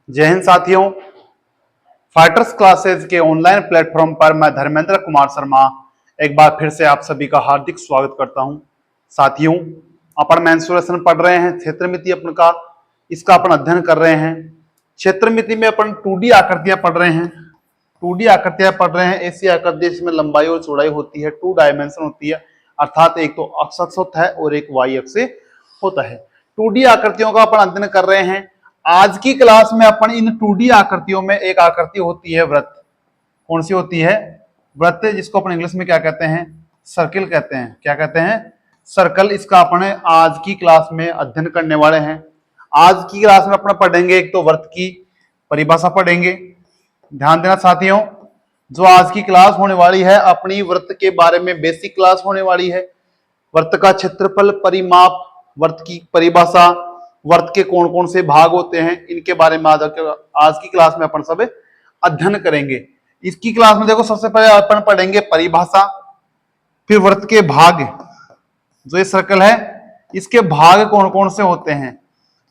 जय हिंद साथियों, fighters classes के ऑनलाइन प्लेटफॉर्म पर मैं धर्मेंद्र कुमार शर्मा एक बार फिर से आप सभी का हार्दिक स्वागत करता हूं। साथियों, अपन मेंसुरेशन पढ़ रहे हैं, क्षेत्रमिति अपन का इसका अपन अध्ययन कर रहे हैं। क्षेत्रमिति में अपन 2D आकृतियां पढ़ रहे हैं। 2D आकृतियां पढ़ रहे हैं। ऐसी आकृति जिसमें लंबाई और चौड़ाई होती है, 2 डायमेंशन होती है, अर्थात एक तो एक्स अक्ष होता है और एक वाई अक्ष होता है। 2D आकृतियों का अपन अध्ययन कर रहे हैं। आज की क्लास में अपन इन 2D आकृतियों में एक आकृति होती है वृत्त। कौन सी होती है? वृत्त, जिसको अपन इंग्लिश में क्या कहते हैं? सर्किल कहते हैं। क्या कहते हैं? सर्कल। इसका अपन आज की क्लास में अध्ययन करने वाले हैं। आज की क्लास में अपन पढ़ेंगे एक तो वृत्त की परिभाषा पढ़ेंगे। ध्यान देना साथियों, जो आज की क्लास होने वाली है अपनी वृत्त के बारे में बेसिक क्लास होने वाली है। वृत्त का क्षेत्रफल, परिमाप, वृत्त की परिभाषा, वृत्त के कौन कौन से भाग होते हैं, इनके बारे में आज की क्लास में अपन सब अध्ययन करेंगे। इसकी क्लास में देखो, सबसे पहले अपन पढ़ेंगे परिभाषा, फिर वृत्त के भाग। जो ये सर्कल है इसके भाग कौन कौन से होते हैं।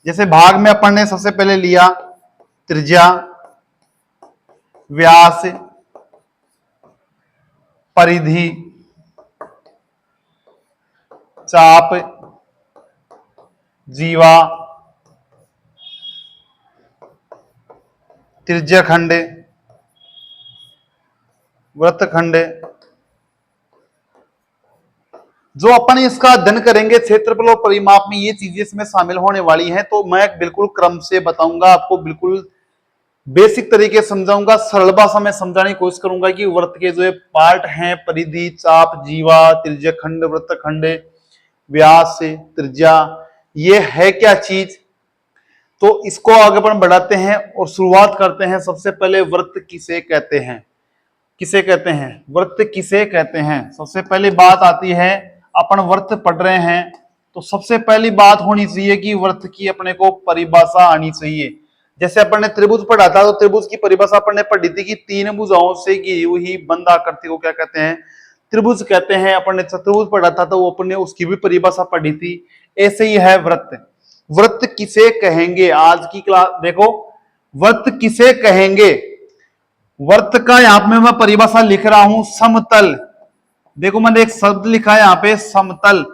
जैसे भाग में अपन ने सबसे पहले लिया त्रिज्या, व्यास, परिधि, चाप, जीवा, त्रिज्याखंड, वृत्तखंड। जो अपन इसका अध्ययन करेंगे क्षेत्रफल और परिमाप में, ये चीजें इसमें शामिल होने वाली हैं। तो मैं बिल्कुल क्रम से बताऊंगा आपको, बिल्कुल बेसिक तरीके से समझाऊंगा, सरल भाषा में समझाने की कोशिश करूंगा कि वृत्त के जो पार्ट हैं, परिधि, चाप, जीवा, त्रिज्याखंड, वृत्तखंड, व्यास, त्रिज्या, ये है क्या चीज। तो इसको आगे अपन बढ़ाते हैं और शुरुआत करते हैं। सबसे पहले वृत्त किसे कहते हैं? किसे कहते हैं? वृत्त किसे कहते हैं? सबसे पहली बात आती है, अपन वृत्त पढ़ रहे हैं तो सबसे पहली बात होनी चाहिए कि वृत्त की अपने को परिभाषा आनी चाहिए। जैसे अपन ने त्रिभुज पढ़ा था तो त्रिभुज की परिभाषा अपन ने पढ़ी थी कि 3 भुजाओं से घिरी हुई बंद आकृति को क्या कहते हैं? त्रिभुज कहते हैं। अपन ने चतुर्भुज पढ़ा था तो अपन ने उसकी भी परिभाषा पढ़ी थी। ऐसे ही है वृत्त। वृत्त किसे कहेंगे? आज की क्लास देखो, वृत्त किसे कहेंगे। वृत्त का यहां पे मैं परिभाषा लिख रहा हूं, समतल। देखो मैंने एक शब्द लिखा है यहां पे, समतल।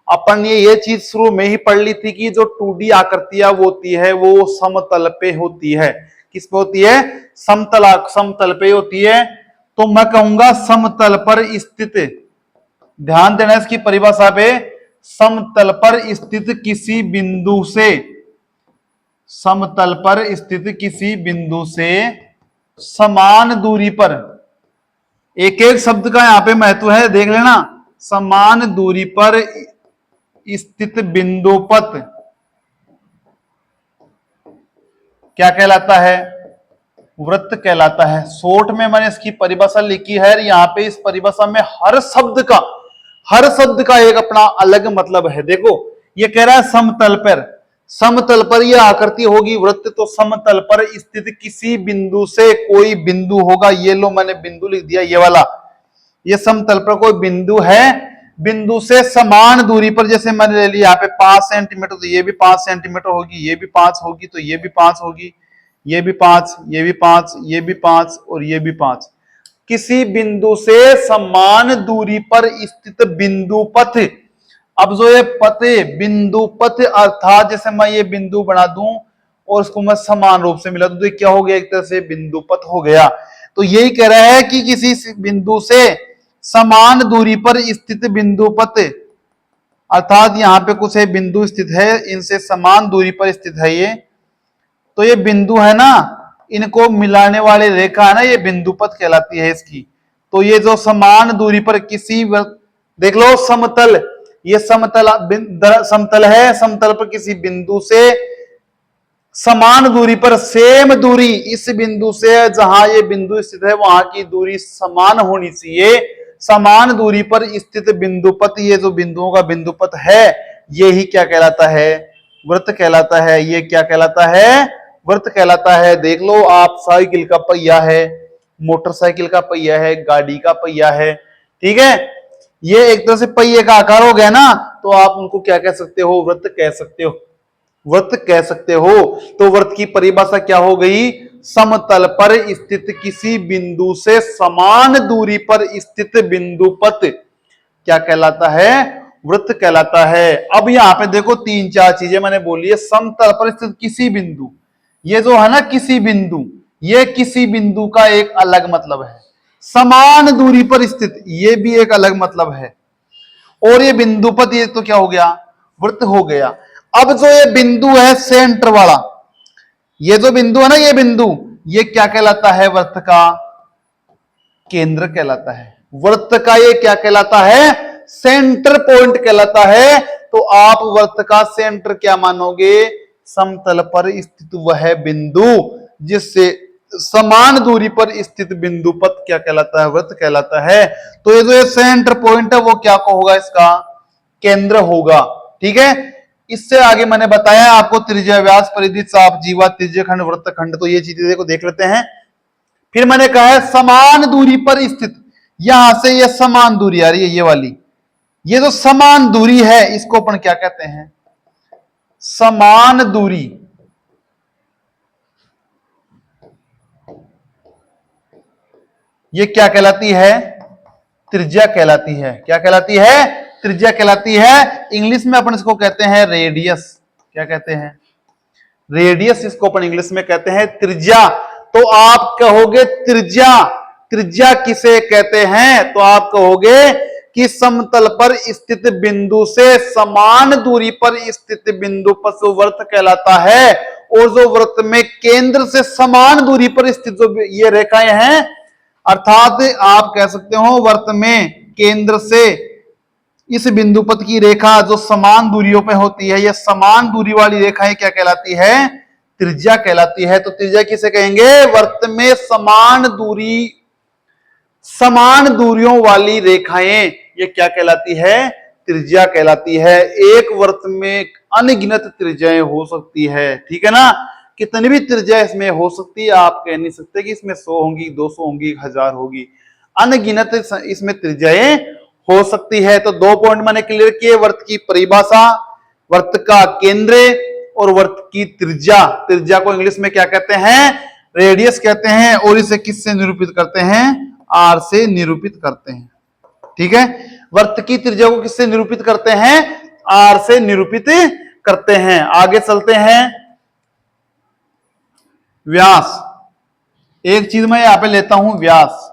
अपन ने ये चीज शुरू में ही पढ़ ली थी कि जो 2D आकृतियां होती है वो समतल पे होती है। किस पे होती है? समतल पे होती है। तो मैं कहूंगा समतल पर स्थित। ध्यान देना इसकी परिभाषा पे, समतल पर स्थित किसी बिंदु से, समतल पर स्थित किसी बिंदु से समान दूरी पर, एक एक शब्द का यहां पे महत्व है, देख लेना। समान दूरी पर स्थित बिंदु पथ क्या कहलाता है? वृत्त कहलाता है। शॉर्ट में मैंने इसकी परिभाषा लिखी है। यहां पे इस परिभाषा में हर शब्द का एक अपना अलग मतलब है। देखो ये कह रहा है समतल पर यह आकृति होगी वृत्त, तो समतल पर स्थित किसी बिंदु से कोई बिंदु होगा। ये लो मैंने बिंदु लिख दिया, ये वाला। ये समतल पर कोई बिंदु है, बिंदु से समान दूरी पर। जैसे मैंने ले लिया यहाँ पे 5 सेंटीमीटर, तो ये भी 5 सेंटीमीटर होगी, ये भी 5 होगी, तो ये भी 5 होगी, ये भी 5, ये भी 5, ये भी 5 और ये भी 5। किसी बिंदु से समान दूरी पर स्थित बिंदु पथ। अब जो ये पथ, बिंदु पथ, अर्थात जैसे मैं ये बिंदु बना दूं और उसको मैं समान रूप से मिला दूं तो ये क्या हो गया? एक तरह से बिंदु पथ हो गया। तो यही कह रहा है कि किसी बिंदु से समान दूरी पर स्थित बिंदु पथ, अर्थात यहां पे कुछ है बिंदु स्थित है, इनसे समान दूरी पर स्थित है ये, तो ये बिंदु है ना, इनको मिलाने वाली रेखा है ना, ये बिंदु पथ कहलाती है इसकी। तो ये जो समान दूरी पर किसी, देख लो समतल, ये समतल है, समतल पर किसी बिंदु से समान दूरी पर, सेम दूरी, इस बिंदु से जहां ये बिंदु स्थित है वहां की दूरी समान होनी चाहिए। समान दूरी पर स्थित बिंदु पथ, ये जो बिंदुओं का बिंदु पथ है, ये ही क्या कहलाता है? वृत्त कहलाता है। ये क्या कहलाता है? वृत्त कहलाता है। देख लो आप, साइकिल का पहिया है, मोटरसाइकिल का पहिया है, गाड़ी का पहिया है, ठीक है, ये एक तरह से पहिए का आकार हो गया ना, तो आप उनको क्या कह सकते हो? वृत्त कह सकते हो। वृत्त कह सकते हो। तो वृत्त की परिभाषा क्या हो गई? समतल पर स्थित किसी बिंदु से समान दूरी पर स्थित बिंदुपत क्या कहलाता है? वृत्त कहलाता है। अब यहां पे देखो तीन चार चीजें मैंने बोली है। समतल पर स्थित किसी बिंदु, ये जो है ना किसी बिंदु, ये किसी बिंदु का एक अलग मतलब है। समान दूरी पर स्थित, ये भी एक अलग मतलब है। और ये बिंदुपत, ये तो क्या हो गया? वृत्त हो गया। अब जो ये बिंदु है सेंटर वाला, ये जो बिंदु है ना, ये बिंदु, ये क्या कहलाता है? वृत्त का केंद्र कहलाता है। वृत्त का ये क्या कहलाता है? सेंटर पॉइंट कहलाता है। तो आप वृत्त का सेंटर क्या मानोगे? समतल पर स्थित वह बिंदु जिससे समान दूरी पर स्थित बिंदुपत क्या कहलाता है? वृत्त कहलाता है। तो ये जो ये सेंटर पॉइंट है वो क्या होगा? इसका केंद्र होगा। ठीक है। इससे आगे मैंने बताया आपको त्रिज्या, व्यास, परिधि, चाप, जीवा, त्रिज्यखंड, वृत्तखंड। तो ये चीजें देखो देख लेते हैं। फिर मैंने कहा है समान दूरी पर स्थित, यहां से ये समान दूरी आ रही है, ये वाली, ये जो समान दूरी है इसको अपन क्या कहते हैं? समान दूरी। ये क्या कहलाती है? त्रिज्या कहलाती है। क्या कहलाती है? त्रिज्या कहलाती है। इंग्लिश में अपन इसको कहते हैं रेडियस। क्या कहते हैं? रेडियस। इसको अपन इंग्लिश में कहते हैं त्रिज्या। तो आप कहोगे त्रिज्या, त्रिज्या किसे कहते हैं? तो आप कहोगे कि समतल पर स्थित बिंदु से समान दूरी पर स्थित बिंदु पर वृत्त कहलाता है। और जो वृत्त में केंद्र से समान दूरी पर स्थित जो ये रेखाएं हैं, अर्थात आप कह सकते हो वृत्त में केंद्र से इस बिंदुपत की रेखा जो समान दूरियों पे होती है, यह समान दूरी वाली रेखाएं क्या कहलाती है? त्रिज्या कहलाती है। तो त्रिज्या किसे कहेंगे? वृत्त में समान दूरियों वाली रेखाएं, ये क्या कहलाती है? त्रिज्या कहलाती है। एक वृत्त में अनगिनत त्रिज्याएं हो सकती है। ठीक है ना? कितनी भी त्रिज्या इसमें हो सकती है, आप कह नहीं सकते कि इसमें 100 होंगी, 200 होंगी, 1000 होगी। अनगिनत इसमें त्रिज्याएं हो सकती है। तो 2 पॉइंट मैंने क्लियर किए। वृत्त की परिभाषा, वृत्त का केंद्र और वृत्त की त्रिज्या। त्रिज्या को इंग्लिश में क्या कहते हैं? रेडियस कहते हैं। और इसे किससे निरूपित करते हैं? आर से निरूपित करते हैं। ठीक है। वृत्त की त्रिज्या को किससे निरूपित करते हैं? आर से निरूपित करते हैं। आगे चलते हैं। व्यास, एक चीज मैं यहां पे लेता हूं, व्यास।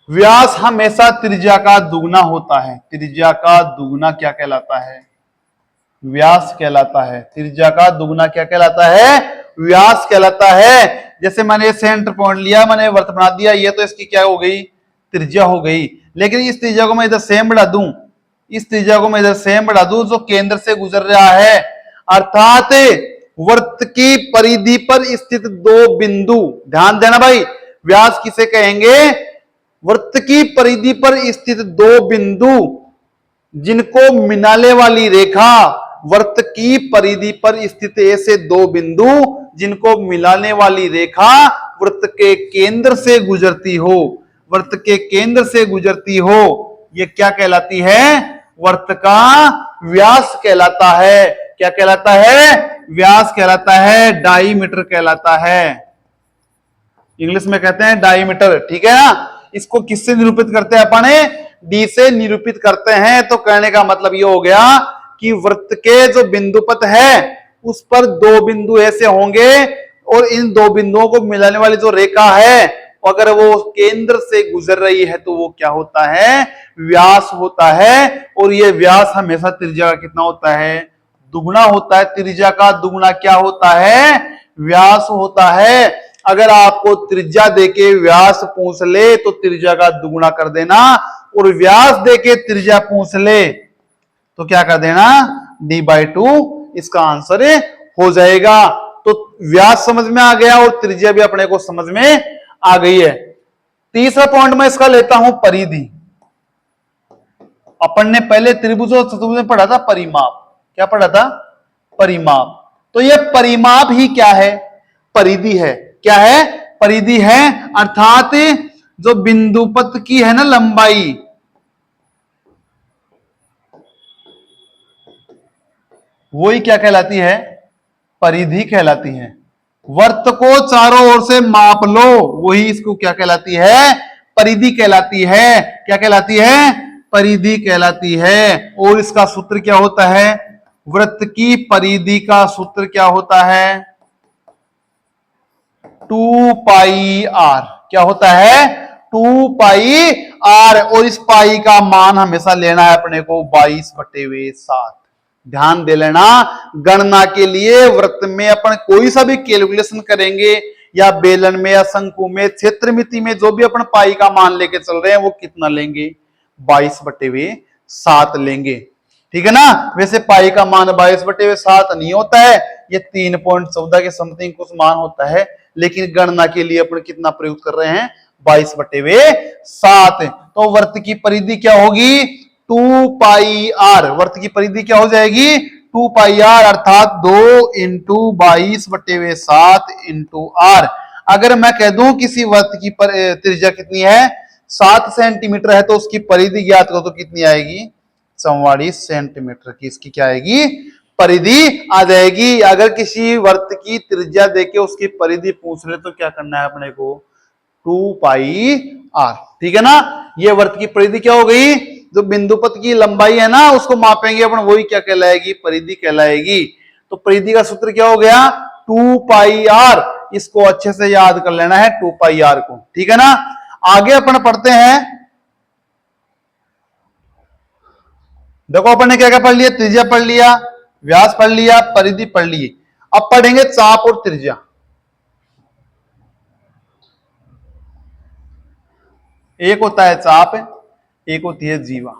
व्यास हमेशा त्रिज्या का दुगना होता है। त्रिज्या का दुगना क्या कहलाता है? व्यास कहलाता है। त्रिज्या का दुगना क्या कहलाता है? व्यास कहलाता है। जैसे मैंने सेंटर पॉइंट लिया, मैंने वृत्त बना दिया, ये तो इसकी क्या हो गई? त्रिज्या हो गई। लेकिन इस त्रिज्या को मैं इधर सेम बढ़ा दूं, इस त्रिज्या को मैं इधर सेम बढ़ा दूं जो केंद्र से गुजर रहा है, अर्थात वृत्त की परिधि पर स्थित 2 बिंदु। ध्यान देना भाई, व्यास किसे कहेंगे? वृत्त की परिधि पर स्थित 2 बिंदु जिनको मिलाने वाली रेखा, वृत्त की परिधि पर स्थित ऐसे 2 बिंदु जिनको मिलाने वाली रेखा वृत्त के केंद्र से गुजरती हो, वृत्त के केंद्र से गुजरती हो, यह क्या कहलाती है? वृत्त का व्यास कहलाता है। क्या कहलाता है? व्यास कहलाता है। डाईमीटर कहलाता है। इंग्लिश में कहते हैं डाईमीटर। ठीक है ना? इसको किससे निरूपित करते हैं अपन? डी से निरूपित करते हैं। तो कहने का मतलब ये हो गया कि वृत्त के जो बिंदुपत है उस पर 2 बिंदु ऐसे होंगे और इन 2 बिंदुओं को मिलाने वाली जो रेखा है अगर वो केंद्र से गुजर रही है तो वो क्या होता है? व्यास होता है। और ये व्यास हमेशा त्रिज्या का कितना होता है? दुगुना होता है। त्रिज्या का दुगुना क्या होता है? व्यास होता है। अगर आपको त्रिज्या देके व्यास पूछ ले तो त्रिज्या का दुगुना कर देना, और व्यास देके त्रिज्या पूछ ले तो क्या कर देना? d/2 इसका आंसर हो जाएगा। तो व्यास समझ में आ गया और त्रिज्या भी अपने को समझ में आ गई है। तीसरा पॉइंट मैं इसका लेता हूं परिधि। अपन ने पहले त्रिभुज और चतुर्भुज में पढ़ा था परिमाप। क्या पढ़ा था? परिमाप। तो यह परिमाप ही क्या है? परिधि है। क्या है? परिधि है। अर्थात जो बिंदुपत की है ना लंबाई, वही क्या कहलाती है? परिधि कहलाती है। वृत्त को चारों ओर से माप लो, वही इसको क्या कहलाती है? परिधि कहलाती है। क्या कहलाती है? परिधि कहलाती है। और इसका सूत्र क्या होता है? वृत्त की परिधि का सूत्र क्या होता है? 2 पाई आर। क्या होता है? 2 पाई आर। और इस पाई का मान हमेशा लेना है अपने को 22/7। ध्यान दे लेना, गणना के लिए वृत्त में अपन कोई सा भी कैलकुलेशन करेंगे, या बेलन में या शंकु में क्षेत्रमिति में जो भी अपन पाई का मान लेके चल रहे हैं, वो कितना लेंगे? 22/7 लेंगे। ठीक है ना? वैसे पाई का मान 22/7 नहीं होता है, ये 3.14 के समथिंग कुछ मान होता है, लेकिन गणना के लिए अपन कितना प्रयोग कर रहे हैं? 22/7। तो वृत्त की परिधि क्या होगी? 2 पाई आर। वृत्त की परिधि क्या हो जाएगी? 2 पाई आर, अर्थात 2 इंटू 22/7 इंटू आर। अगर मैं कह दूं किसी वृत्त की त्रिज्या कितनी है? 7 सेंटीमीटर है, तो उसकी परिधि ज्ञात करो तो कितनी आएगी? 44 सेंटीमीटर की इसकी क्या आएगी? परिधि आ जाएगी। अगर किसी वृत्त की त्रिज्या देके उसकी परिधि पूछ रहे तो क्या करना है अपने को? 2 पाई आर। ठीक है ना? ये वृत्त की परिधि क्या हो गई? जो बिंदुपथ की लंबाई है ना, उसको मापेंगे अपन, वही क्या कहलाएगी? परिधि कहलाएगी। तो परिधि का सूत्र क्या हो गया? 2 पाई आर। इसको अच्छे से याद कर लेना है, 2 पाई आर को। ठीक है ना? आगे अपन पढ़ते हैं। देखो अपन ने क्या क्या पढ़ लिया? त्रिज्या पढ़ लिया, व्यास पढ़ लिया, परिधि पढ़ ली। अब पढ़ेंगे चाप और त्रिज्या। एक होता है चाप, एक होती है जीवा।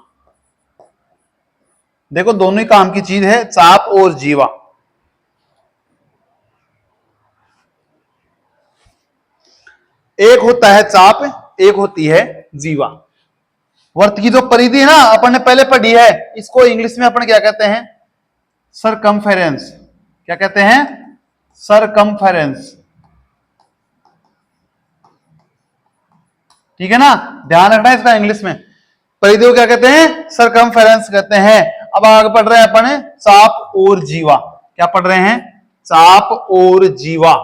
देखो दोनों ही काम की चीज है, चाप और जीवा। एक होता है चाप, एक होती है जीवा। वृत्त की जो परिधि है ना, अपन ने पहले पढ़ी है, इसको इंग्लिश में अपन क्या कहते हैं? सरकमफेरेंस। क्या कहते हैं? सरकमफेरेंस। ठीक है ना? ध्यान रखना इसका इंग्लिश में। परिधि को क्या कहते हैं? सरकमफेरेंस कहते हैं। अब आगे पढ़ रहे हैं अपन चाप और जीवा। क्या पढ़ रहे हैं? चाप और जीवा।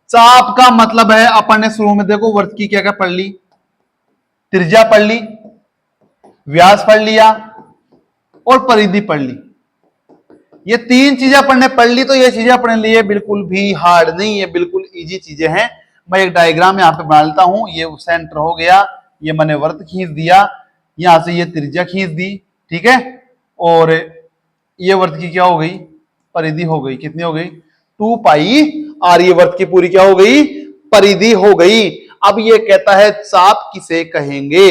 चाप का मतलब है, अपन ने शुरू में देखो वृत्त की क्या क्या पढ़ ली? त्रिज्या पढ़ ली, व्यास पढ़ लिया और परिधि पढ़ ली। ये 3 चीजें अपन ने पढ़ ली, तो ये चीजें अपने लिए बिल्कुल भी हार्ड नहीं है, बिल्कुल इजी चीजें हैं। मैं एक डायग्राम यहां पे बना लेता हूं। ये सेंटर हो गया, ये मैंने वृत्त खींच दिया, यहां से ये त्रिज्या खींच दी। ठीक है? और ये वृत्त की क्या हो गई? परिधि हो गई। कितनी हो गई? 2 पाई आर। ये वृत्त की पूरी क्या हो गई? परिधि हो गई। अब ये कहता है चाप किसे कहेंगे?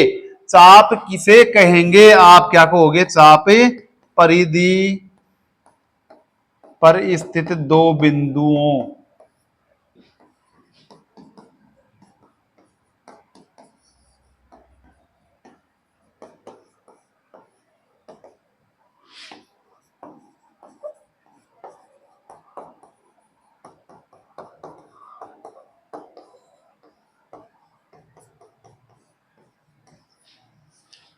चाप किसे कहेंगे? आप क्या कहोगे? चाप परिधि पर स्थित 2 बिंदुओं।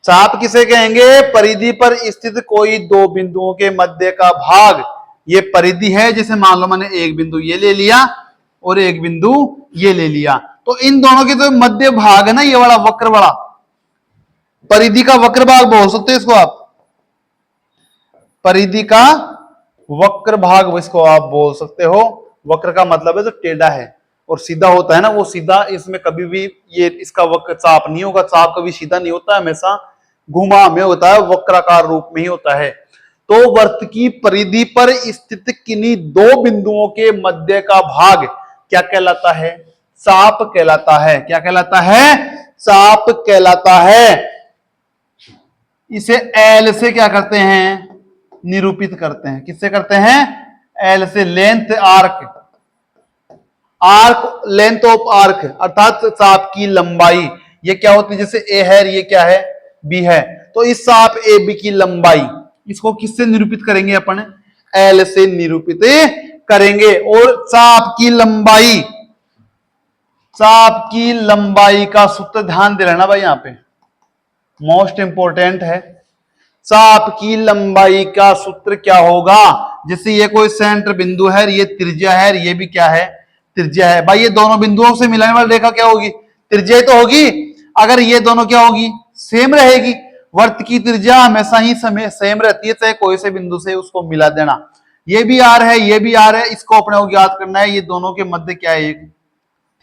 चाप किसे कहेंगे? परिधि पर स्थित कोई 2 बिंदुओं के मध्य का भाग, ये परिधि है। जैसे मान लो मैंने एक बिंदु ये ले लिया और एक बिंदु ये ले लिया, तो इन दोनों के जो मध्य भाग है ना, ये वाला वक्र वाला, परिधि का वक्र भाग बोल सकते हो इसको आप। परिधि का वक्र भाग इसको आप बोल सकते हो। वक्र का मतलब है जो टेढ़ा है और सीधा होता है ना, वो सीधा। इसमें कभी भी ये इसका वक्र चाप नहीं होगा। चाप कभी सीधा नहीं होता, हमेशा घुमा में होता है, वक्राकार रूप में ही होता है। तो वृत्त की परिधि पर स्थित किन्हीं 2 बिंदुओं के मध्य का भाग क्या कहलाता है? चाप कहलाता है। क्या कहलाता है? चाप कहलाता है। इसे एल से क्या करते हैं? निरूपित करते हैं। किससे करते हैं? एल से। Length arc, arc length of arc, अर्थात चाप की लंबाई। ये क्या होती है? जैसे ए है, ये क्या है? बी है। तो इस चाप ए बी की लंबाई, इसको किससे निरूपित करेंगे अपन? एल से निरूपित करेंगे। और चाप की लंबाई, चाप की लंबाई का सूत्र ध्यान दे लेना भाई, यहां पे मोस्ट इंपोर्टेंट है। चाप की लंबाई का सूत्र क्या होगा? जैसे ये कोई सेंटर बिंदु है, ये त्रिज्या है, ये भी क्या है? त्रिज्या है। भाई ये दोनों बिंदुओं से मिलाने वाली रेखा क्या होगी? त्रिज्या ही तो होगी। अगर ये दोनों क्या होगी? सेम रहेगी। वर्त की त्रिज्या हमेशा ही सेम रहती है, चाहे कोई से बिंदु से उसको मिला देना। ये भी आर है, ये भी आर है, इसको अपने को ज्ञात करना है। ये दोनों के मध्य क्या है? एक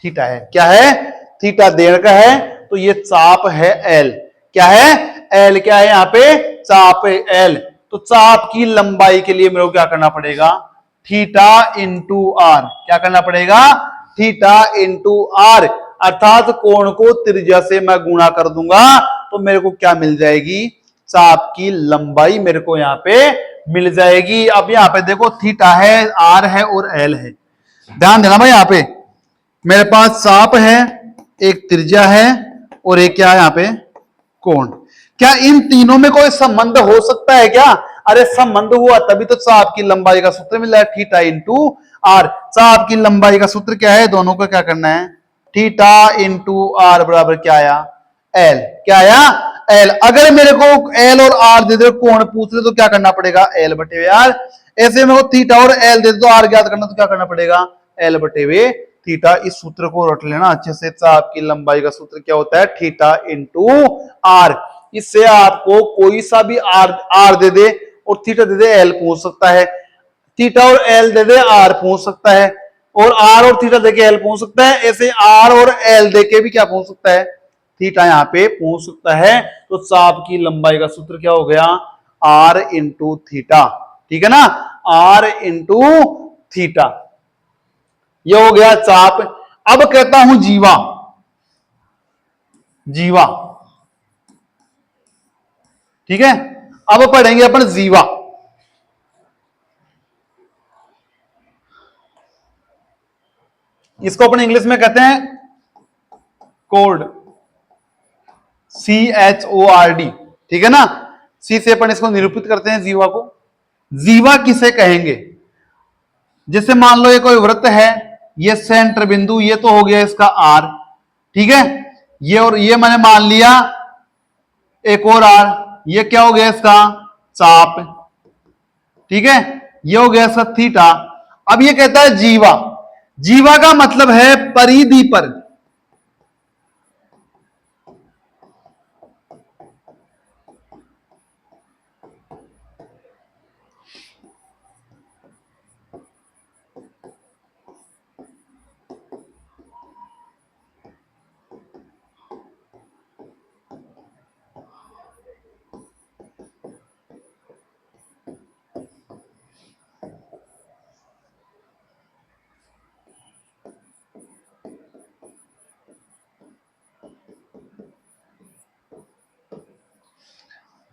थीटा है। क्या है? थीटा देर का है। तो ये चाप है एल। क्या है? एल। क्या है यहां पे? चाप है एल। तो चाप की लंबाई के लिए मेरे को क्या करना पड़ेगा? Theta into R. क्या करना पड़ेगा? Theta into R. अर्थात कोण को त्रिज्या से मैं गुणा कर दूंगा तो मेरे को क्या मिल जाएगी? चाप की लंबाई मेरे को यहां पे मिल जाएगी। अब यहां पे देखो थीटा है, आर है और एल है। ध्यान देना भाई, यहां पे मेरे पास चाप है, एक त्रिज्या है और एक क्या है यहां पे? कोण। क्या इन तीनों में कोई संबंध हो सकता है क्या? अरे संबंध हुआ तभी तो चाप की लंबाई का सूत्र मिला है, थीटा इंटू आर। चाप की लंबाई का सूत्र क्या है? दोनों को क्या करना है? थीटा इंटू आर बराबर क्या आया? एल। क्या आया? एल। अगर मेरे को एल और आर दे दे, कोण पूछ ले तो क्या करना पड़ेगा? एल बटे आर। ऐसे में वो थीटा और एल दे दे तो आर ज्ञात करना तो क्या करना पड़ेगा? एल बटे वे थीटा। इस सूत्र को रट लेना अच्छे से। चाप की लंबाई का सूत्र क्या होता है? Theta into R. इससे आपको कोई सा भी आर दे दे और थीटा दे दे, एल पूछ सकता है। थीटा और एल दे दे, आर पूछ सकता है। और आर और थीटा देके एल पूछ सकता है। ऐसे आर और एल देके भी क्या पूछ सकता है? थीटा यहां पे पूछ सकता है। तो चाप की लंबाई का सूत्र क्या हो गया? R into theta. ठीक है ना? R into theta. ये हो गया चाप। अब कहता हूं जीवा। जीवा, ठीक है। अब पढ़ेंगे अपन जीवा। इसको अपन इंग्लिश में कहते हैं कोड, CHORD। ठीक है ना? सी से अपन इसको निरूपित करते हैं जीवा को। जीवा किसे कहेंगे? जैसे मान लो ये कोई वृत्त है, ये सेंटर बिंदु, ये तो हो गया इसका आर। ठीक है। ये और ये मैंने मान लिया एक और आर। ये क्या हो गया इसका? चाप। ठीक है। ये हो गया इसका थीटा। अब ये कहता है जीवा। जीवा का मतलब है परिधि पर।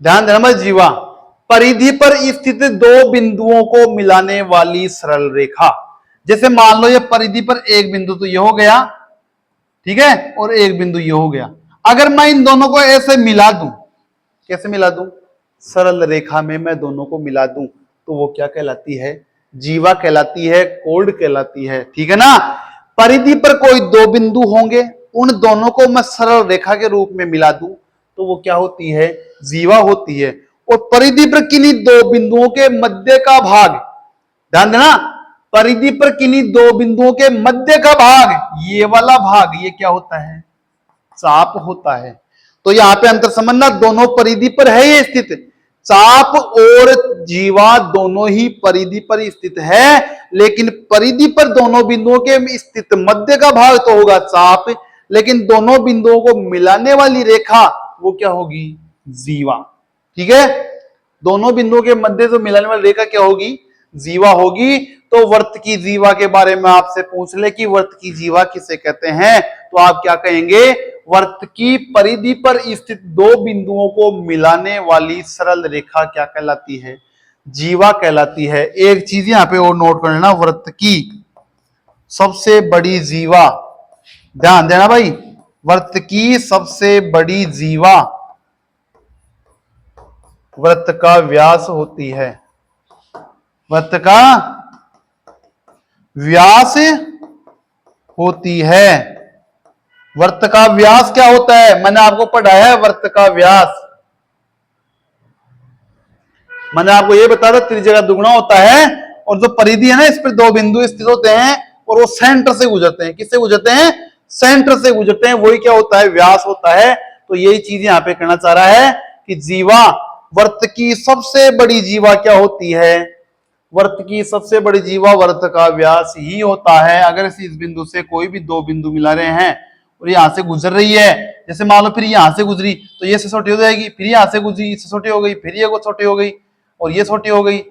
ध्यान देना भाई, जीवा परिधि पर स्थित दो बिंदुओं को मिलाने वाली सरल रेखा। जैसे मान लो ये परिधि पर एक बिंदु तो ये हो गया, ठीक है, और एक बिंदु ये हो गया। अगर मैं इन दोनों को ऐसे मिला दूं, कैसे मिला दूं? सरल रेखा में मैं दोनों को मिला दूं तो वो क्या कहलाती है? जीवा कहलाती है, कोल्ड कहलाती है। ठीक है ना? परिधि पर कोई दो बिंदु होंगे, उन दोनों को मैं सरल रेखा के रूप में मिला दूं तो वो क्या होती है? जीवा होती है। और परिधि पर किन्हीं दो बिंदुओं के मध्य का भाग, ध्यान देना, परिधि पर किन्हीं दो बिंदुओं के मध्य का भाग, ये वाला भाग, ये क्या होता है? चाप होता है। तो यहां पे अंतर समझना, दोनों परिधि पर है ये स्थित। चाप और जीवा दोनों ही परिधि पर स्थित है, लेकिन परिधि पर दोनों बिंदुओं के स्थित मध्य का भाग तो होगा चाप, लेकिन दोनों बिंदुओं को मिलाने वाली रेखा वो क्या होगी? जीवा। ठीक है। दोनों बिंदुओं के मध्य से मिलाने वाली रेखा क्या होगी? जीवा होगी। तो वर्त की जीवा के बारे में आपसे पूछ ले कि वर्त की जीवा किसे कहते हैं, तो आप क्या कहेंगे? वर्त की परिधि पर स्थित दो बिंदुओं को मिलाने वाली सरल रेखा क्या कहलाती है? जीवा कहलाती है। एक चीज यहां पे और नोट कर लेना, वर्त की सबसे बड़ी जीवा, ध्यान देना भाई, वर्त की सबसे बड़ी जीवा वृत्त का व्यास होती है। वृत्त का व्यास होती है। वृत्त का व्यास क्या होता है? मैंने आपको पढ़ाया है वृत्त का व्यास। मैंने आपको ये बताया था त्रिज्या का दुगुना होता है, और जो परिधि है ना इस पर दो बिंदु स्थित होते हैं और वो सेंटर से गुजरते हैं। किससे गुजरते हैं? सेंटर से गुजरते हैं। वही क्या होता है? व्यास होता है। तो यही चीज यहां पे कहना चाह रहा है कि जीवा, वर्त की सबसे बड़ी जीवा क्या होती है? वर्त की सबसे बड़ी जीवा वर्त का व्यास ही होता है। अगर इस बिंदु से कोई भी दो बिंदु मिला रहे हैं और यहां से गुजर रही है, जैसे मान लो फिर यहां से गुजरी तो ये से छोटी हो जाएगी, फिर यहां से गुजरी इससे छोटी हो गई, फिर ये को छोटी हो गई और ये छोटी हो गई।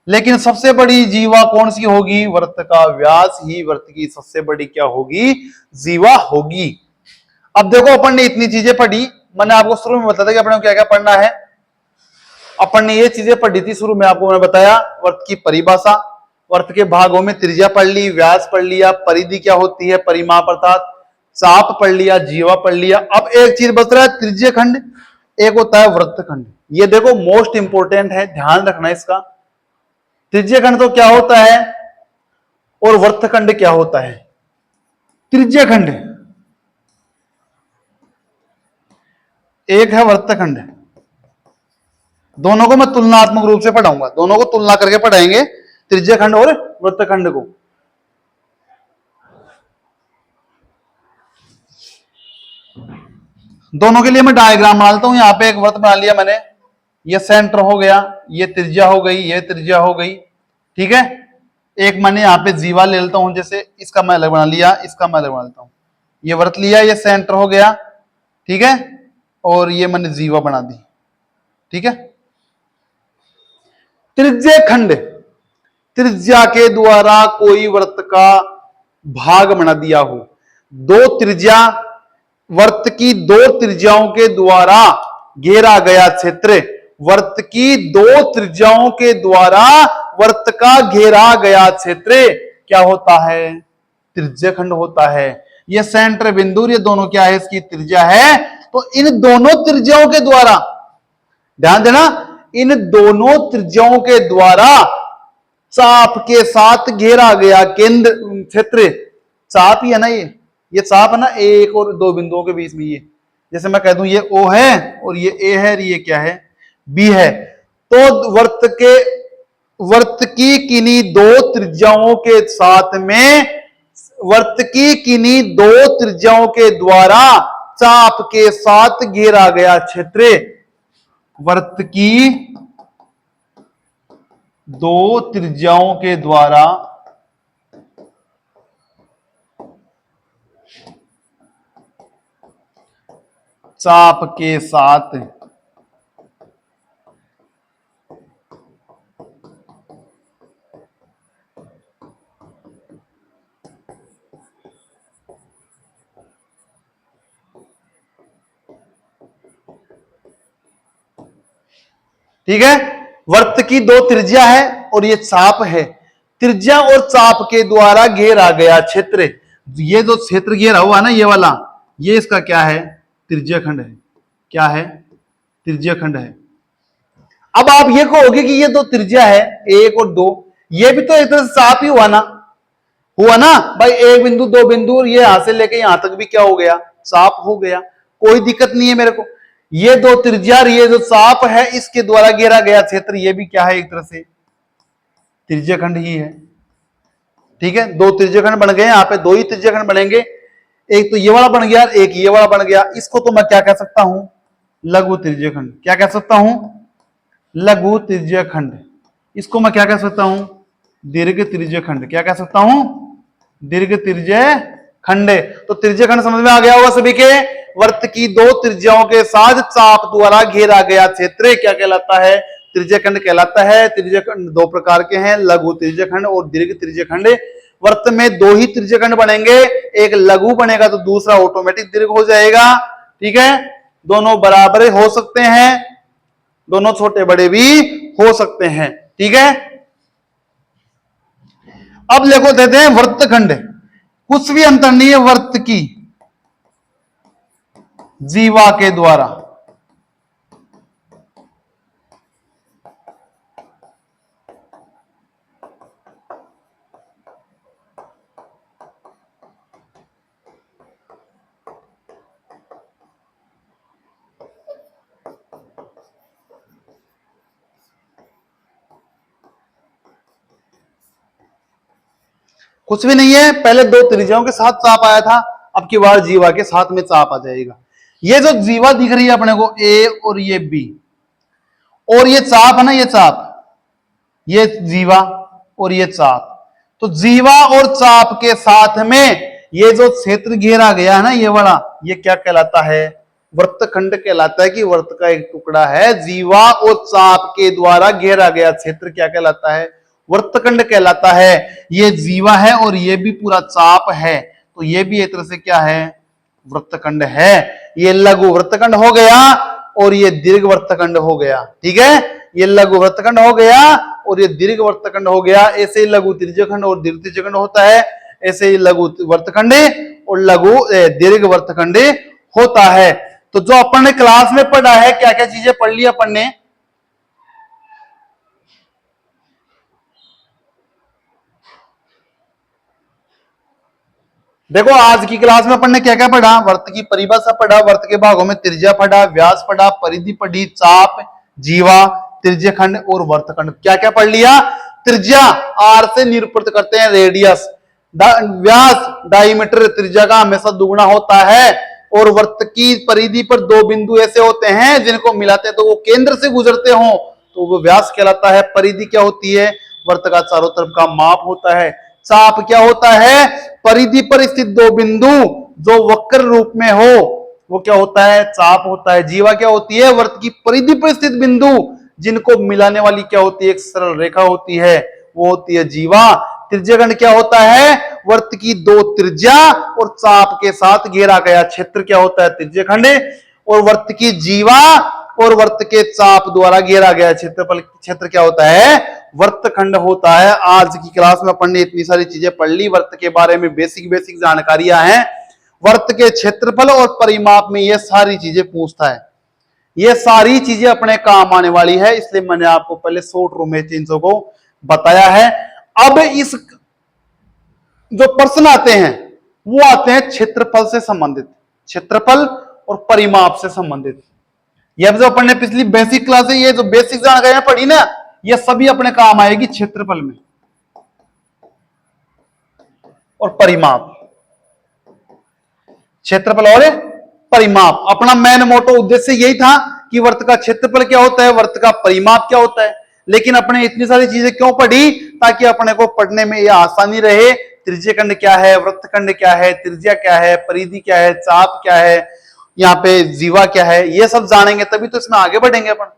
लेकिन सबसे बड़ी जीवा कौन सी होगी? वर्त का व्यास ही वर्त की सबसे बड़ी क्या होगी? जीवा होगी। अब देखो अपन ने इतनी चीजें पढ़ी, मैंने आपको शुरू में बताया था कि अपने को क्या क्या पढ़ना है। अपन ने ये चीजें पढ़ी थी शुरू में, आपको मैंने बताया वर्त की परिभाषा, वर्त के भागों में त्रिज्या पढ़ ली, व्यास पढ़ लिया, परिधि क्या होती है, परिमाप अर्थात चाप पढ़ लिया, जीवा पढ़ लिया। अब एक चीज बच रहा है, त्रिज्य खंड, एक होता है वृत्तखंड। ये देखो मोस्ट इंपोर्टेंट है, ध्यान रखना इसका। त्रिज्य खंड तो क्या होता है और वृत्तखंड क्या होता है? त्रिज्य खंड एक है, वृत्तखंड। दोनों को मैं तुलनात्मक रूप से पढ़ाऊंगा, दोनों को तुलना करके पढ़ाएंगे, त्रिज्य खंड और वृत्तखंड को। दोनों के लिए मैं डायग्राम बना लेता हूं। यहां पे एक वृत्त बना लिया मैंने, ये सेंटर हो गया, ये त्रिज्या हो गई, ये त्रिज्या हो गई, ठीक है। एक मैंने यहाँ पे जीवा ले लेता हूं, जैसे इसका मैं अलग बना लिया, इसका मैं अलग बना लेता हूं। ये वृत्त लिया, ये सेंटर हो गया, ठीक है, और ये मैंने जीवा बना दी, ठीक है। त्रिज्य खंड, त्रिज्या के द्वारा कोई वृत्त का भाग बना दिया हो। दो त्रिज्या, वर्त की दो त्रिज्याओं के द्वारा घेरा गया क्षेत्र, वर्त की दो त्रिज्याओं के द्वारा वर्त का घेरा गया क्षेत्र क्या होता है? त्रिज्य खंड होता है। यह सेंटर बिंदु, ये दोनों क्या है? इसकी त्रिज्या है। तो इन दोनों त्रिज्याओं के द्वारा, ध्यान देना, इन दोनों त्रिज्याओं के द्वारा चाप के साथ घेरा गया केंद्र क्षेत्र, चाप ही है ना, ये चाप है ना, एक और दो बिंदुओं के बीच में। ये जैसे मैं कह दूं ये O है और ये A है, ये क्या है? B है। तो वर्त की किन्हीं दो त्रिज्याओं के साथ में, वर्त की किन्हीं दो त्रिज्याओं के द्वारा चाप के साथ घेरा गया क्षेत्र, वर्त की दो त्रिज्याओं के द्वारा चाप के साथ ठीक है। वर्त की दो त्रिज्या है और ये चाप है, त्रिज्या और चाप के द्वारा घेरा गया क्षेत्र, ये जो क्षेत्र घेरा हुआ ना ये वाला, ये इसका क्या है? त्रिज्य खंड है। क्या है? त्रिज्य खंड है। अब आप ये कहोगे कि ये दो त्रिज्या है, एक और दो, ये भी तो एक तरह से चाप ही हुआ ना, हुआ ना भाई। एक बिंदु दो बिंदु, ये यहां से लेके यहां तक भी क्या हो गया? चाप हो गया। कोई दिक्कत नहीं है मेरे को। ये दो त्रिज्या, ये जो चाप है इसके द्वारा घेरा गया क्षेत्र, ये भी क्या है? एक तरह से त्रिज्यखंड ही है, ठीक है। दो त्रिज्यखंड बन गए, यहाँ पे दो ही त्रिज्यखंड बनेंगे, एक तो ये वाला बन गया, एक ये वाला बन गया। इसको तो मैं क्या कह सकता हूं? लघु त्रिज्यखंड। क्या कह सकता हूं? लघु त्रिज्यखंड। इसको मैं क्या कह सकता हूं? दीर्घ त्रिज्यखंड। क्या कह सकता हूं? दीर्घ त्रिज्यखंड। तो त्रिज्यखंड समझ में आ गया होगा सभी के। वर्त की दो त्रिज्याओं के साथ चाप द्वारा घेरा गया क्षेत्र क्या कहलाता है? त्रिज्यखंड कहलाता है। त्रिज्यखंड दो प्रकार के हैं, लघु त्रिज्यखंड और दीर्घ त्रिज्यखंड। वर्त में दो ही त्रिज्यखंड बनेंगे, एक लघु बनेगा तो दूसरा ऑटोमेटिक दीर्घ हो जाएगा, ठीक है। दोनों बराबर हो सकते हैं, दोनों छोटे बड़े भी हो सकते हैं, ठीक है। अब देखो देते हैं वृत्तखंड। कुछ भी अंतर नहीं है वर्त की जीवा के द्वारा। कुछ भी नहीं है, पहले दो त्रिज्याओं के साथ चाप आया था, अब की बार जीवा के साथ में चाप आ जाएगा। ये जो जीवा दिख रही है अपने को ए और ये बी, और ये चाप है ना, ये चाप, ये जीवा और ये चाप, तो जीवा और चाप के साथ में ये जो क्षेत्र घेरा गया है ना ये वाला, ये क्या कहलाता है? वृत्तखंड कहलाता है। कि वृत्त का एक टुकड़ा है, जीवा और चाप के द्वारा घेरा गया क्षेत्र क्या कहलाता है? वृत्तखंड कहलाता है। ये जीवा है और ये भी पूरा चाप है, तो ये भी एक तरह से क्या है? वृत्तखंड है। ये लघु वृत्तखंड हो गया और ये दीर्घ वृत्तखंड हो गया। ठीक है, ये लघु वृत्तखंड हो गया और ये दीर्घ वृत्तखंड हो गया। ऐसे ही लघु त्रिज्यखंड और दीर्घ त्रिज्यखंड होता है, ऐसे ही लघु वृत्तखंड और लघु दीर्घ वृत्तखंड होता है। तो जो अपन ने क्लास में पढ़ा है, क्या क्या चीजें पढ़ ली अपन ने? देखो आज की क्लास में अपन ने क्या क्या पढ़ा? वर्त की परिभाषा पढ़ा, वर्त के भागों में त्रिज्या पढ़ा, व्यास पढ़ा, परिधि पढ़ी, चाप, जीवा, त्रिज्यखंड और वर्तखंड। क्या क्या पढ़ लिया? त्रिज्या आर से निरूपित करते हैं, रेडियस। व्यास डायमीटर त्रिज्या का हमेशा दुगुना होता है। और वर्त की परिधि पर दो बिंदु ऐसे होते हैं जिनको मिलाते हैं तो वो केंद्र से गुजरते हो, तो वो व्यास कहलाता है। परिधि क्या होती है? वर्त का चारों तरफ का माप होता है। चाप क्या होता है? परिधि पर स्थित दो बिंदु जो वक्र रूप में हो, वो क्या होता है? चाप होता है। जीवा क्या होती है? वर्त की परिधि पर स्थित बिंदु जिनको मिलाने वाली क्या होती है? एक सरल रेखा होती है, वो होती है जीवा। त्रिज्यखंड क्या होता है? वर्त की दो त्रिज्या और चाप के साथ घेरा गया क्षेत्र क्या होता है? त्रिज्यखंड। और वर्त की जीवा और वर्त के चाप द्वारा घेरा गया क्षेत्रफल क्षेत्र क्या होता है? वर्तखंड होता है। आज की क्लास में अपन ने इतनी सारी चीजें पढ़ ली, वर्त के बारे में बेसिक बेसिक जानकारियां हैं। वर्त के क्षेत्रफल और परिमाप में ये सारी चीजें पूछता है, ये सारी चीजें अपने काम आने वाली है, इसलिए मैंने आपको पहले शॉर्ट रूम में चीजों को बताया है। अब इस जो प्रश्न आते हैं वो आते हैं क्षेत्रफल से संबंधित, क्षेत्रफल और परिमाप से संबंधित। ये जो अपन ने पिछली बेसिक क्लास है, ये जो बेसिक जानकारियां पढ़ी ना, ये सभी अपने काम आएगी क्षेत्रफल में और परिमाप। क्षेत्रफल और परिमाप अपना मेन मोटो उद्देश्य यही था कि वर्त का क्षेत्रफल क्या होता है, वर्त का परिमाप क्या होता है। लेकिन अपने इतनी सारी चीजें क्यों पढ़ी? ताकि अपने को पढ़ने में यह आसानी रहे। त्रिज्यखंड क्या है, वृत्तखंड क्या है, त्रिज्या क्या है, परिधि क्या है, चाप क्या है, यहाँ पे जीवा क्या है, ये सब जानेंगे तभी तो इसमें आगे बढ़ेंगे अपन।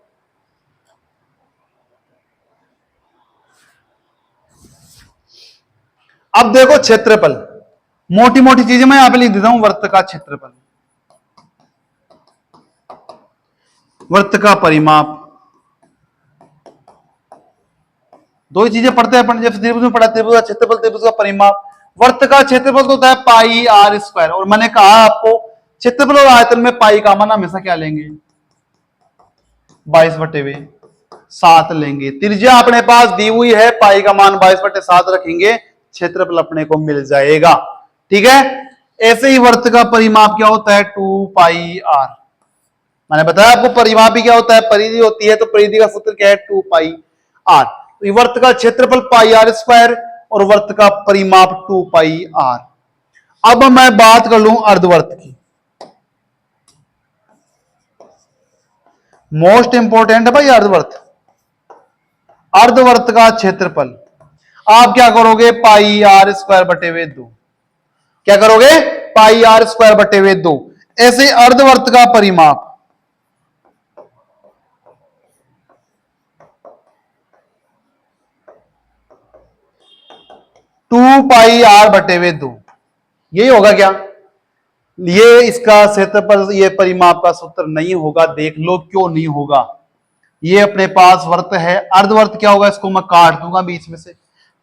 अब देखो क्षेत्रफल, मोटी मोटी चीजें मैं यहां पे लिख देता हूं। वर्त का क्षेत्रफल, वर्त का परिमाप, दो ही चीजें पढ़ते हैं अपन। जैसे त्रिभुज में पढ़ा, त्रिभुज का क्षेत्रफल, त्रिभुज का परिमाप। वर्त का क्षेत्रफल तो होता है पाई आर स्क्वायर, और मैंने कहा आपको क्षेत्रफल और आयतन में पाई का मान हमेशा क्या लेंगे? 22/7 लेंगे। त्रिज्या अपने पास दी हुई है, पाई का मान 22/7 रखेंगे, क्षेत्रफल अपने को मिल जाएगा। ठीक है, ऐसे ही वर्त का परिमाप क्या होता है? 2πr। मैंने बताया आपको परिमाप भी क्या होता है, परिधि होती है, तो परिधि का सूत्र क्या है? 2πr। तो वर्त का क्षेत्रफल πr स्क्वायर और वर्त का परिमाप 2πr। अब मैं बात कर लूं अर्धवर्त की, मोस्ट इंपोर्टेंट है भाई अर्धवर्त। अर्धवर्त का क्षेत्रफल आप क्या करोगे? πr स्क्वायर बटे हुए 2। क्या करोगे? πr स्क्वायर बटे हुए 2। ऐसे अर्धवर्त का परिमाप 2πr बटे हुए 2, यही होगा क्या? ये इसका क्षेत्रफल, ये परिमाप का सूत्र नहीं होगा। देख लो क्यों नहीं होगा। ये अपने पास वर्त है, अर्धवर्त क्या होगा? इसको मैं काट दूंगा, बीच में से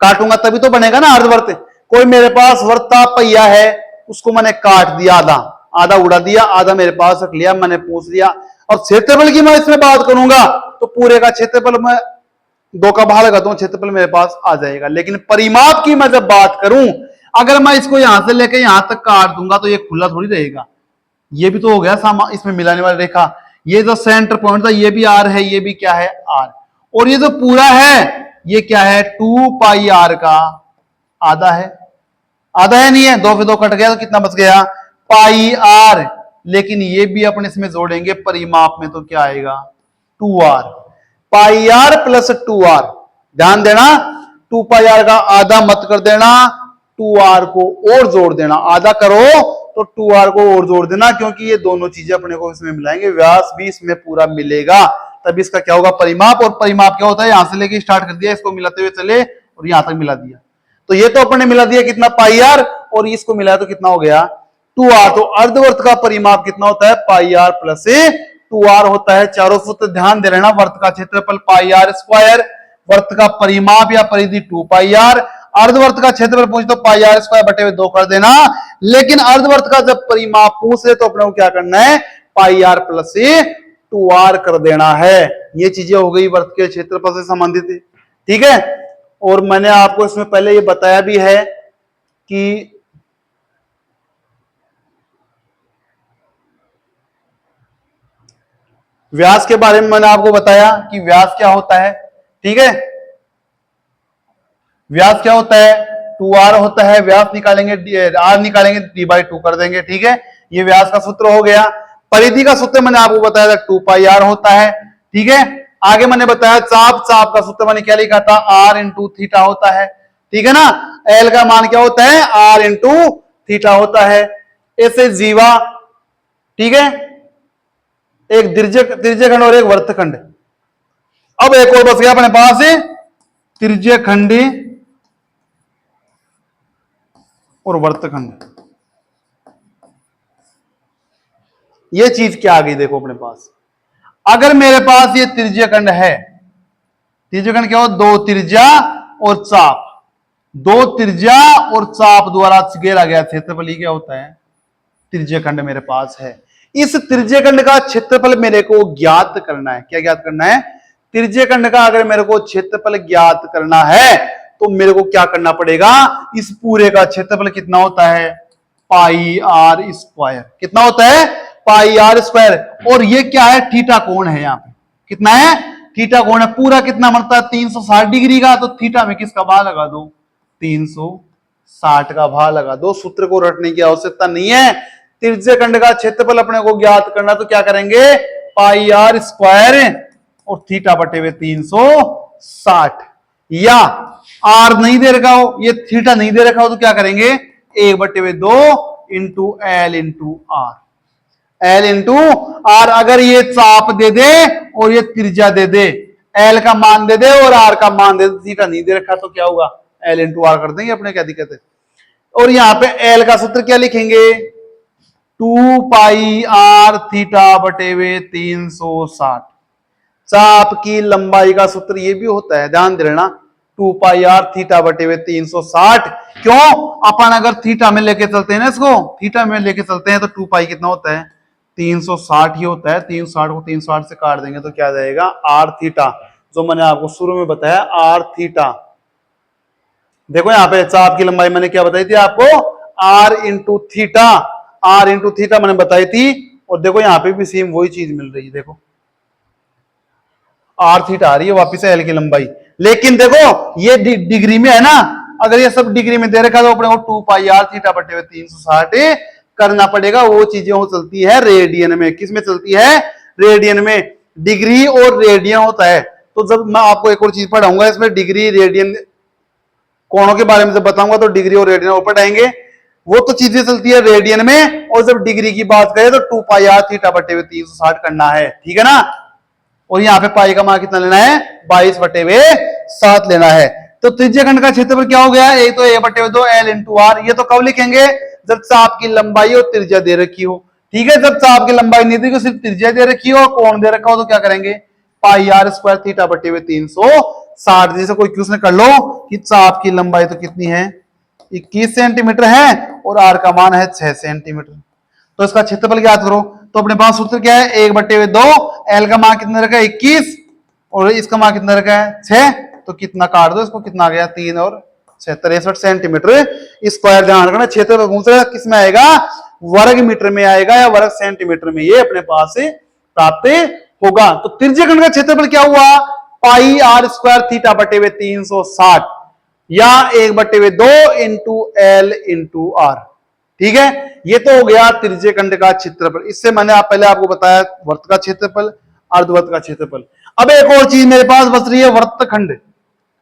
काटूंगा तभी तो बनेगा ना अर्धवर्त। कोई मेरे पास वर्ता पहिया है, उसको मैंने काट दिया, आधा आधा उड़ा दिया, आधा मेरे पास रख लिया, मैंने पूछ लिया। और क्षेत्रफल की मैं इसमें बात करूंगा तो पूरे का क्षेत्रफल मैं 2 का भाग लगाता हूं, क्षेत्रफल मेरे पास आ जाएगा। लेकिन परिमाप की मैं जब बात करूं, अगर मैं इसको यहां से लेकर यहां तक काट दूंगा तो ये खुला थोड़ी रहेगा। ये भी तो हो गया सामा इसमें मिलाने वाली रेखा। ये जो सेंटर पॉइंट था ये भी आर है, ये भी क्या है? आर। और ये जो पूरा है ये क्या है? 2πr का आधा है। आधा है, नहीं है, 2 से 2 कट गया तो कितना बच गया, पाई आर। लेकिन ये भी अपन इसमें जोड़ेंगे परिमाप में तो क्या आएगा, 2r। Pi are plus 2r, ध्यान देना 2 पाई आर का आधा मत कर देना, 2r को और जोड़ देना, आधा करो तो 2r को और जोड़ देना, क्योंकि ये दोनों चीजें अपने को इसमें मिलाएंगे, व्यास भी इसमें पूरा मिलेगा, तब इसका क्या होगा, परिमाप। और परिमाप क्या होता है, यहां से लेके स्टार्ट कर दिया, इसको मिलाते हुए चले और यहां तक मिला दिया, तो ये तो अपन ने मिला दिया कितना, पाई आर, और इसको मिलाया तो कितना हो गया, 2r। तो अर्धवर्त का परिमाप कितना होता है, पाई आर प्लस 2r होता है। चारों सूत्र ध्यान दे लेना, वर्त का क्षेत्रफल पाई आर स्क्वायर, वर्त का परिमाप या परिधि 2 पाई आर, अर्धवर्त का क्षेत्रफल पूछ तो पाई आर स्क्वायर बटे 2 कर देना। लेकिन अर्धवर्त का जब परिमाप पूछ ले तो अपने को क्या करना है, पाई आर प्लस 2r कर देना है। ये चीजें हो गई वर्त के क्षेत्रफल से संबंधित, ठीक है। और मैंने आपको इसमें पहले ये बताया भी है कि व्यास के बारे में मैंने आपको बताया कि व्यास क्या होता है, ठीक है। व्यास क्या होता है, 2r होता है, व्यास निकालेंगे r निकालेंगे d/2 कर देंगे, ठीक है। ये व्यास का सूत्र हो गया। परिधि का सूत्र मैंने आपको बताया था 2 पाई r होता है, ठीक है। आगे मैंने बताया चाप, चाप का सूत्र मैंने क्या लिखा था, r इंटू थीटा होता है, ठीक है ना। l का मान क्या होता है, r इंटू थीटा होता है। ऐसे जीवा, ठीक है, एक त्रिज्यखंड और एक वर्तखंड। अब एक और बच गया अपने पास त्रिज्यखंडी और वर्तखंड। ये चीज क्या आ गई, देखो अपने पास, अगर मेरे पास ये त्रिज्यखंड है, त्रिज्यखंड क्या हो, 2 त्रिज्या और चाप, 2 त्रिज्या और चाप द्वारा घेरा गया क्षेत्रफल क्या होता है, त्रिज्यखंड मेरे पास है। इस त्रिज्यखंड का क्षेत्रफल मेरे को ज्ञात करना है। क्या ज्ञात करना है, त्रिज्यखंड का अगर मेरे को क्षेत्रफल ज्ञात करना है तो मेरे को क्या करना पड़ेगा, इस पूरे का क्षेत्रफल कितना होता है, पाई आर स्क्वायर। कितना होता है, पाई आर स्क्वायर। और ये क्या है, थीटा कोण है, यहाँ पे कितना है, थीटा कोण है। पूरा कितना बनता है, 360 डिग्री का, तो थीटा में किसका भाग लगा दो, 360 का भाग लगा दो। सूत्र को रटने की आवश्यकता नहीं है। त्रिज्यखंड का क्षेत्रफल अपने को ज्ञात करना तो क्या करेंगे, पाई आर स्क्वायर और थीटा बटे हुए 360, या आर नहीं दे रखा हो, ये थीटा नहीं दे रखा हो तो क्या करेंगे, 1/2 into L into R. L into R, अगर ये चाप दे दे और ये त्रिज्या दे दे, एल का मान दे दे और आर का मान दे दे, थीटा नहीं दे रखा तो क्या होगा, एल इंटू आर कर देंगे अपने, क्या दिक्कत है। और यहां पे एल का सूत्र क्या लिखेंगे, 2 पाई आर थीटा बटे हुए 360। चाप की लंबाई का सूत्र ये भी होता है, ध्यान दे लेना, 2 पाई आर थीटा बटे हुए 360। क्यों, अपन अगर थीटा में लेके चलते हैं ना, इसको थीटा में लेके चलते हैं तो 2 पाई कितना होता है, 360 ही होता है। 360 को 360 से काट देंगे तो क्या जाएगा, आर थीटा, जो मैंने आपको शुरू में बताया, आर थीटा। देखो यहाँ पे चाप की लंबाई मैंने क्या बताई थी आपको, R into theta, R into theta मैंने बताई थी। और देखो यहाँ पे भी सेम वही चीज मिल रही है, देखो आर थीटा आ रही है वापिस एल की लंबाई। लेकिन देखो ये डिग्री में है ना, अगर ये सब डिग्री में दे रखा तो अपने को 2 पाई आर थीटा बटे हुए 360 करना पड़ेगा। वो चीजें हो चलती है रेडियन में, किस में चलती है, रेडियन में। डिग्री और रेडियन होता है। तो जब मैं आपको एक और चीज पढ़ाऊंगा इसमें, डिग्री रेडियन कोणों के बारे में जब बताऊंगा तो डिग्री और रेडियन ऊपर पढ़ाएंगे। वो तो चीजें चलती है रेडियन में, और जब डिग्री की बात करें तो 2 पाई आर थीटा बटे हुए 360 करना है, ठीक है ना। और यहाँ पे पाई का मान कितना लेना है, 22/7 लेना है। तो त्रिज्यखंड का क्षेत्रफल क्या हो गया, एक तो a/2 एल इंटू आर। ये तो कब लिखेंगे, जब चाप की लंबाई और त्रिज्या दे रखी हो, ठीक है। जब चाप की लंबाई नहीं दी, सिर्फ त्रिज्या दे रखी हो और कोण दे रखा हो तो क्या करेंगे, पाई आर स्क्वायर थीटा बटे हुए 360। जैसे कोई क्वेश्चन कर लो कि चाप की लंबाई तो कितनी है, 21 सेंटीमीटर है और आर का मान है 6 सेंटीमीटर, तो इसका क्षेत्रफल ज्ञात करो। तो अपने पास सूत्र क्या है, 1/2, एल का मान कितना रखा है 21 और इसका मान कितना रखा है 6, तो कितना काट दो इसको, कितना आ गया 3 और 6 63 सेंटीमीटर स्क्वायर। ध्यान रखना क्षेत्रफल पूछ रहा है किस में आएगा, वर्ग मीटर में आएगा या वर्ग सेंटीमीटर में, ये अपने पास से प्राप्त होगा। तो त्रिज्यखंड का क्षेत्रफल क्या हुआ, पाई आर स्क्वायर थीटा बटे हुए 360। या 1/2 इंटू एल इंटू आर। ठीक है, ये तो हो गया त्रिज्यखंड का क्षेत्रफल। इससे मैंने पहले आपको बताया वर्त का क्षेत्रफल, अर्धवर्त का क्षेत्रफल। अब एक और चीज मेरे पास बच रही है, वर्तखंड।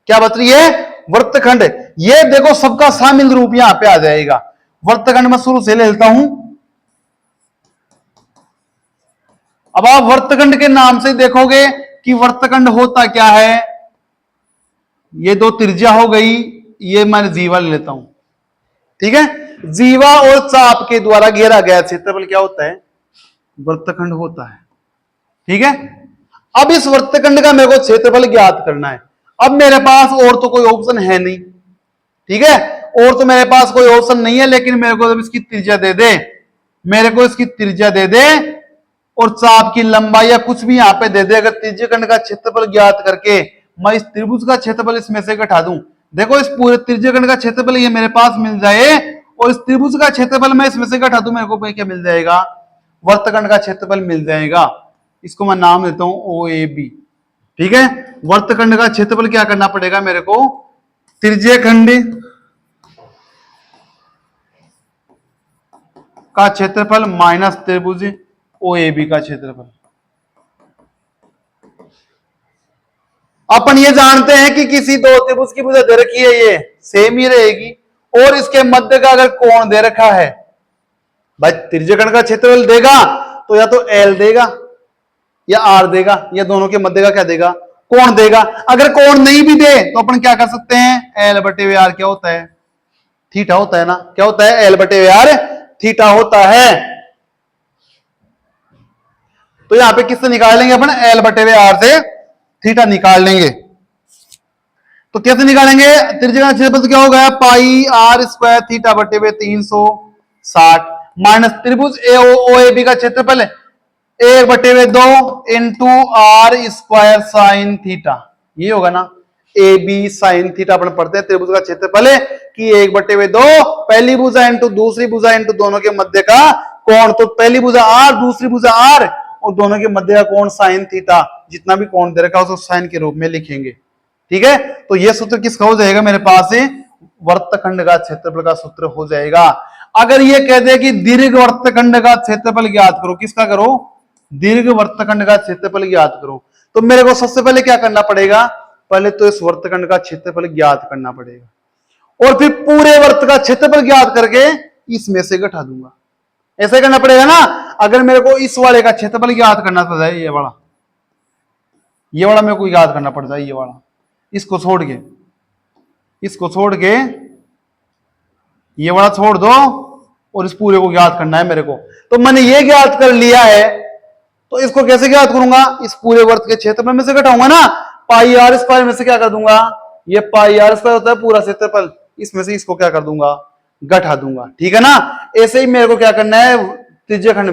क्या बच रही है? वर्तखंड। ये देखो सबका शामिल रूप यहां पे आ जाएगा। वर्तखंड में शुरू से ले लेता हूं। अब आप वर्तखंड के नाम से देखोगे कि वर्तखंड होता क्या है। ये दो त्रिज्या हो गई, ये मैं जीवा ले लेता हूं। ठीक है, जीवा और चाप के द्वारा घेरा गया क्षेत्रफल क्या होता है? वर्तखंड होता है। ठीक है, अब इस वर्तखंड का मेरे को क्षेत्रफल ज्ञात करना है। अब मेरे पास और तो कोई ऑप्शन है नहीं। ठीक है, और तो मेरे पास कोई ऑप्शन नहीं है, लेकिन मेरे को जब इसकी त्रिज्या दे दे, मेरे को इसकी त्रिज्या दे दे और चाप की लंबाई या कुछ भी यहां पे दे दे, अगर त्रिज्यखंड का क्षेत्रफल ज्ञात करके मैं इस त्रिभुज का क्षेत्रफल इसमें से घटा दूं, देखो इस पूरे त्रिज्यखंड का क्षेत्रफल ये मेरे पास मिल जाए और इस त्रिभुज का क्षेत्रफल मैं इसमें से घटा दूं, मेरे को क्या मिल जाएगा? वर्तखंड का क्षेत्रफल मिल जाएगा। इसको मैं नाम देता हूं ओ ए बी। ठीक है, वर्तखंड का क्षेत्रफल क्या करना पड़ेगा मेरे को? त्रिज्यखंड का क्षेत्रफल माइनस त्रिभुज ओ ए बी का क्षेत्रफल। अपन ये जानते हैं कि किसी दो त्रिभुज की भुजा दे रखी है, ये सेम ही रहेगी, और इसके मध्य का अगर कोण दे रखा है, भाई त्रिज्यखंड का क्षेत्रफल देगा तो या तो एल देगा या आर देगा, या दोनों के मध्य का क्या देगा? कोण देगा। अगर कोण नहीं भी दे तो अपन क्या कर सकते हैं? एल बटे वे आर क्या होता है? थीटा होता है ना। क्या होता है? एल बटे वे आर थीटा होता है। तो यहां पे किससे निकाल लेंगे अपन? एल बटे वे आर से थीटा निकाल लेंगे। तो कैसे निकालेंगे? त्रिज्यखंड का क्षेत्रफल क्या हो गया? पाई आर स्क्वायर थीटा बटे वे 360 माइनस त्रिभुज ओ ए बी का क्षेत्रफल 1/2 into R square sine theta. ये होगा ना, ए बी साइन थीटा अपन पढ़ते हैं। त्रिभुज का क्षेत्रफल है कि 1/2 पहली भुजा इंटू दूसरी भुजा इंटू दोनों के मध्य का कोण। तो पहली भुजा आर, दूसरी भुजा आर और दोनों के मध्य का कोण साइन थीटा। जितना भी कोण दे रखा है उसको साइन के रूप में लिखेंगे। ठीक है, तो यह सूत्र किसका हो जाएगा मेरे पास? वर्तखंड का क्षेत्रफल का सूत्र हो जाएगा। अगर ये कह दे कि दीर्घ वर्तखंड का क्षेत्रफल ज्ञात करो, किसका करो? दीर्घ वर्तखंड का क्षेत्रफल ज्ञात करो, तो मेरे को सबसे पहले क्या करना पड़ेगा? पहले तो इस वर्तखंड का क्षेत्रफल ज्ञात करना पड़ेगा और फिर पूरे वर्त का क्षेत्रफल ज्ञात करके इसमें से घटा दूंगा। ऐसे करना पड़ेगा ना। अगर मेरे को इस वाले का क्षेत्रफल ज्ञात करना पड़ जाए, ये वाला मेरे को याद करना पड़ जाए, ये वाला, इसको छोड़ के ये वाला छोड़ दो और इस पूरे को ज्ञात करना है मेरे को। तो मैंने ये ज्ञात कर लिया है, तो इसको कैसे ज्ञात करूंगा? इस पूरे वर्त के क्षेत्रफल में से घटाऊंगा ना। पाई आर स्क्वायर में से क्या कर दूंगा? ये पाई आर स्क्वायर होता है पूरा क्षेत्रफल, इसमें से इसको क्या कर दूंगा? घटा दूंगा। ठीक है ना। ऐसे ही मेरे को क्या करना है त्रिज्यखंड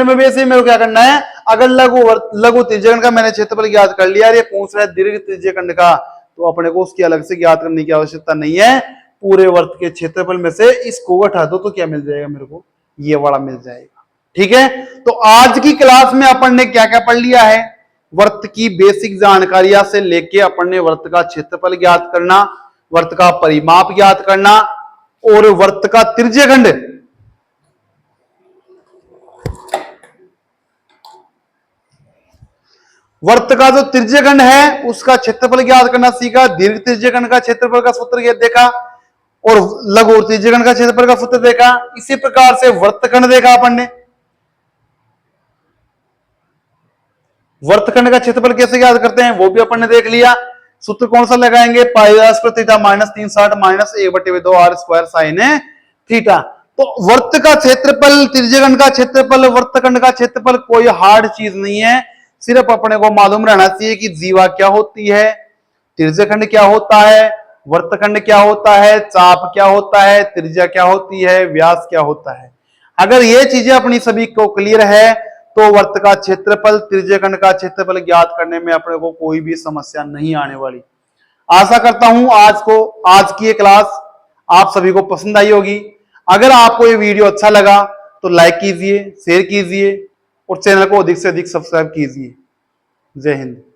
में भी ऐसे ही मेरे को क्या करना है? अगर लघु त्रिज्यखंड का मैंने क्षेत्रफल ज्ञात कर लिया, ये पूछ रहा है दीर्घ त्रिज्यखंड का, तो अपने को उसकी अलग से ज्ञात करने की आवश्यकता नहीं है। पूरे वर्त के क्षेत्रफल में से इसको घटा दो तो क्या मिल जाएगा मेरे को? ये वाला मिल जाएगा। ठीक है, तो आज की क्लास में अपन ने क्या क्या पढ़ लिया है? वर्त की बेसिक जानकारियां से लेके अपन ने वर्त का क्षेत्रफल ज्ञात करना, वर्त का परिमाप ज्ञात करना और वर्त का त्रिज्यखंड, वर्त का जो त्रिज्यखंड है उसका क्षेत्रफल ज्ञात करना सीखा। दीर्घ त्रिज्यखंड का क्षेत्रफल का सूत्र देखा और लघु त्रिज्यखंड का क्षेत्रफल का सूत्र देखा। इसी प्रकार से वर्तखंड देखा अपन ने। वर्तखंड का क्षेत्रफल कैसे ज्ञात करते हैं वो भी अपन ने देख लिया। सूत्र कौन सा लगाएंगे? Pi r square theta minus 360 minus 1/2 r square sine theta. तो वर्त का क्षेत्रफल, त्रिज्यखंड का क्षेत्रफल, वर्तखंड का क्षेत्रफल कोई हार्ड चीज नहीं है। सिर्फ अपने को मालूम रहना चाहिए कि जीवा क्या होती है, त्रिज्यखंड क्या होता है, वर्तखंड क्या होता है, चाप क्या होता है, त्रिज्या क्या होती है, व्यास क्या होता है। अगर ये चीजें अपनी सभी को क्लियर है तो वर्त का क्षेत्रफल, त्रिज्यखंड का क्षेत्रफल ज्ञात करने में अपने को कोई भी समस्या नहीं आने वाली। आशा करता हूं आज की ये क्लास आप सभी को पसंद आई होगी। अगर आपको ये वीडियो अच्छा लगा तो लाइक कीजिए, शेयर कीजिए और चैनल को अधिक से अधिक सब्सक्राइब कीजिए। जय हिंद।